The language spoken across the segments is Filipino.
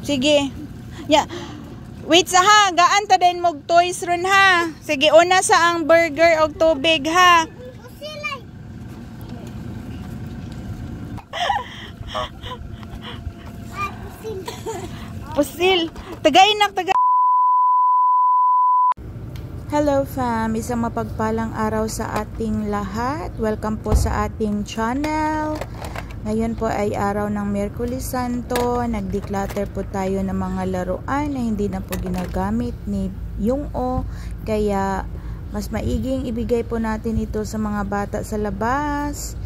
Sige. Ya. Wait sa ha, gaan ta din mog toys ron ha. Sige, una sa ang burger og tubig ha. Pusil. Tagainak. Hello fam, isang mapagpalang araw sa ating lahat. Welcome po sa ating channel. Ngayon po ay araw ng Miyerkules Santo. Nag-declutter po tayo ng mga laruan na hindi na po ginagamit ni Yung O. Kaya mas maiging ibigay po natin ito sa mga bata sa labas.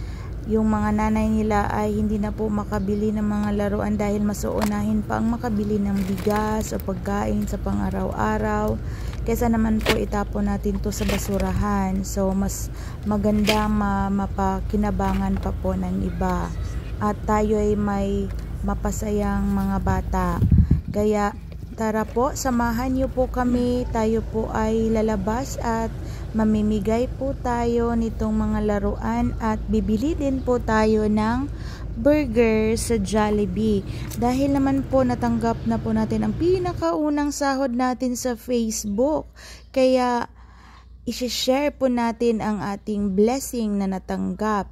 Yung mga nanay nila ay hindi na po makabili ng mga laruan dahil mas uunahin pa ang makabili ng bigas o pagkain sa pang-araw-araw. Kesa naman po itapon natin to sa basurahan. So mas maganda mapakinabangan pa po ng iba. At tayo ay may mapasayang mga bata. Kaya tara po, samahan niyo po kami. Tayo po ay lalabas at mamimigay po tayo nitong mga laruan at bibili din po tayo ng burger sa Jollibee. Dahil naman po natanggap na po natin ang pinakaunang sahod natin sa Facebook. Kaya i-share po natin ang ating blessing na natanggap.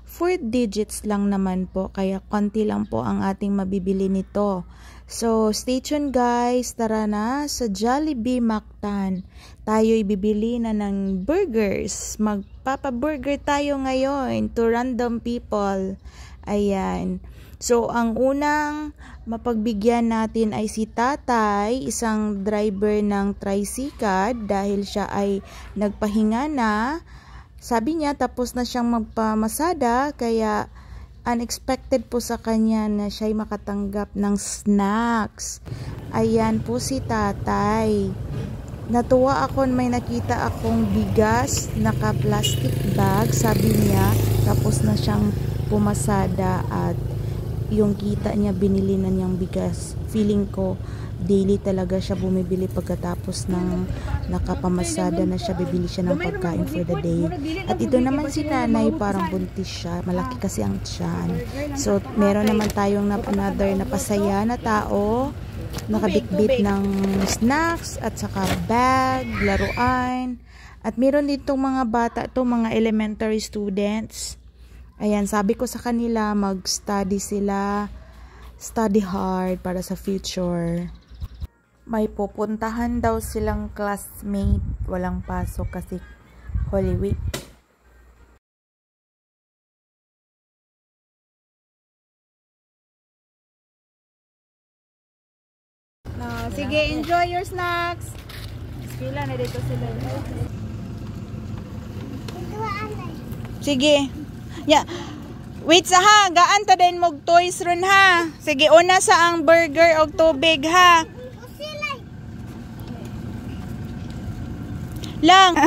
4 digits lang naman po, kaya konti lang po ang ating mabibili nito. So, stay tuned guys. Tara na sa Jollibee Mactan. Tayo'y bibili na ng burgers. Magpapa-burger tayo ngayon to random people. Ayan. So, ang unang mapagbigyan natin ay si Tatay, isang driver ng tricycle dahil siya ay nagpahinga na. Sabi niya tapos na siyang magpamasada kaya unexpected po sa kanya na siya'y makatanggap ng snacks. Ayan po si Tatay. Natuwa ako, may nakita akong bigas, naka-plastic bag, sabi niya, tapos na siyang pumasada at yung kita niya binili na niyang bigas. Feeling ko daily talaga siya bumibili pagkatapos ng nakapamasada na siya, bibili siya ng pagkain for the day. At ito naman si nanay, parang buntis siya, malaki kasi ang tiyan. So meron naman tayong another na pasaya na tao, nakabitbit ng snacks at saka bag, laruan. At meron ditong mga bata, itong mga elementary students. Ayan, sabi ko sa kanila mag-study sila, study hard para sa future. May pupuntahan daw silang classmate, walang pasok kasi Holy Week. No, sige, enjoy your snacks. Sila na dito sila. Sige. Yeah. Wait sa ha, gaan ta din mog toys ron ha. Sige, una sa ang burger og tubig ha. Lang.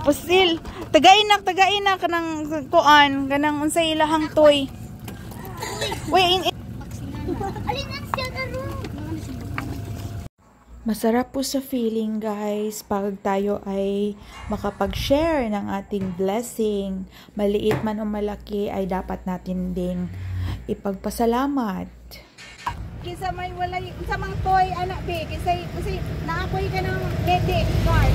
Pusil. Tagainak kanang kuan, kanang unsay ilahang toy. Wait, masarap po sa feeling guys pag tayo ay makapag-share ng ating blessing. Maliit man o malaki ay dapat natin ding ipagpasalamat. Kisa may walay sa mga toy anak be, kisa naakoy ka ng dede card.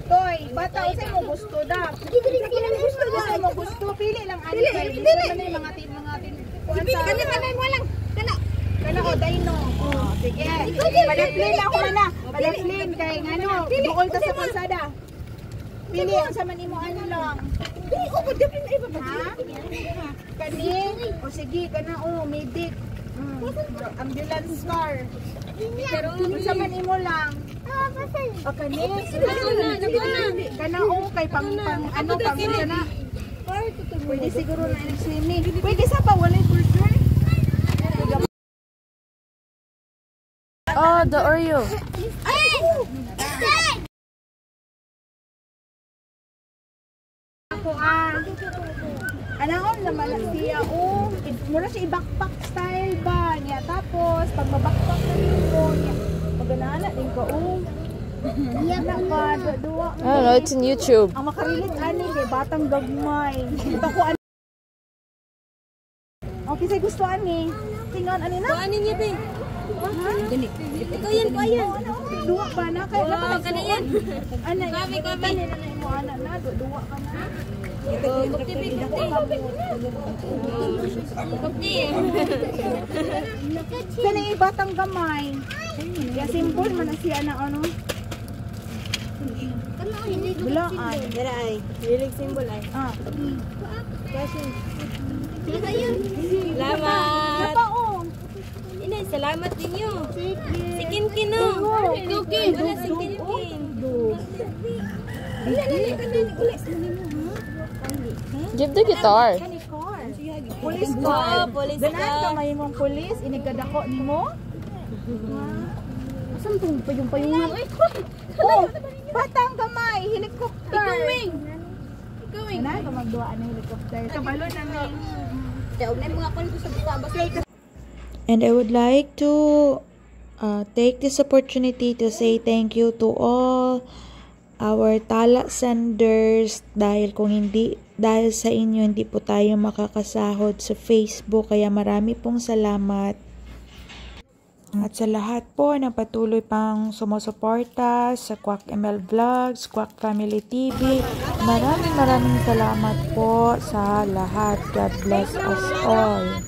Toy, bata usay mo gusto da. Gusto mo gusto pili lang ani kay mga tin. Kanan walang kana o dino. Oh, sige. Palaplin ako na. Palaplin kay ngano, duol ta sa pasada. Pili ang sa manimo ano lang. Dili ko dapin ay ba? Kani, o sige kana medic. Ambulance car. Pero sa manimo lang. O kani, kana kay pang ano pang sana. Pwede siguro na nag-swimming. Pwede sa pa walay burger. Oh, the Oreo. Ako anahon naman siya mura siya i-backpack style ba niya, tapos pag mabakpak na din ko niya maganaana din ko Nakadua. I don't know, it's in YouTube. Ang makarilit ani de batang gagmay. Ito ko ani. Okay, say gusto ani. Tingon ani na. Ano niya be? Gani. Ikaw yan ko ayan. Duwa ba na kay Wow, kana yan. Ana. Kami. Mo ana na duwa ka na. Bukti. Sana yung batang gamay. Kaya symbol man na siya na ano. Bulaan. Dara ay. Hilig symbol ay. Salamat. Napa o. Ina, salamat ninyo. Si Kinkin no. Kinkin. Wala si Kinkin. Give the guitar. Pulis Wow, ka. pulis Ganahan ka ka. may mong pulis. Inigdadako ni mo. Saan itong payong-payungan? Oh, batang gamay. Helicopter. Ikawing. Ganahan ka magduwaan ng helicopter. Kabalo na may. And I would like to take this opportunity to say thank you to all our tala senders dahil sa inyo hindi po tayo makakasahod sa Facebook, kaya marami pong salamat. At sa lahat po na patuloy pang sumusuporta sa Quack ML Vlogs, Quack Family TV, maraming salamat po sa lahat. God bless us all.